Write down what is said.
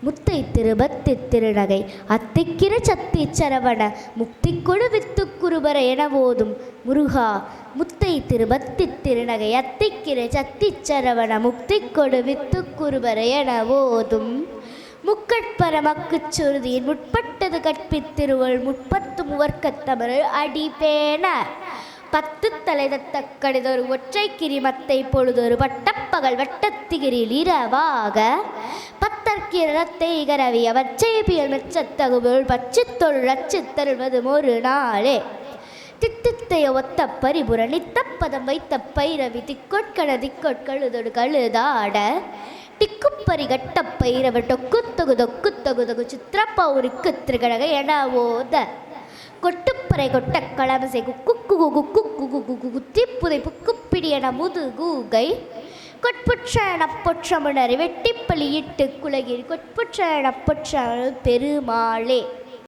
முத்தை திருபத்தி திருநகை அத்திக்கிர சத்தி சரவண முக்தி கொடு வித்து குருபர என ஓதும் முருகா. முத்தை திருபத்தி திருநகை அத்திக்கிர சத்தி சரவண முக்தி கொடு வித்து குருபர என ஓதும் முக்கட்பர மக்குச் சுருதியின் முற்பட்டது கற்பித்திருவள் முப்பத்து முவர்க்கத்தமரு அடிபேன பத்து தலை தக்கடிதொரு ஒற்றை கிரிமத்தை பொழுதொரு பட்டப்பகல் வட்டத்திகிரில் இரவாக பத்தற்கிரத்தை கரவிய வச்சை பியல் மெச்சத்தகுபொருள் பச்சித்தொழு ரச்சித்தருள்வது ஒரு நாளே. தித்தித்தைய ஒத்த பரிபுர நித்தப்பதம் வைத்த பைரவி திக்கொட்கண திக்கொட்கழுதொடு கழுதாட திக்குப்பரி கட்ட பைரவ டொக்குத்தொகு தொக்குத்தொகுதொகு சித்திரப்பௌரிக்கு திருகழக என ஓத கொட்டுப்பறை கொட்ட களமசை குத்திப்புதை புக்குப்பிடி என முதுகூகை கொட்புற்ற பொற்றமுனரை வெட்டிப்பள்ளி இட்டு குலகிரி கொட்புற்ற பொற்ற பெருமாளே.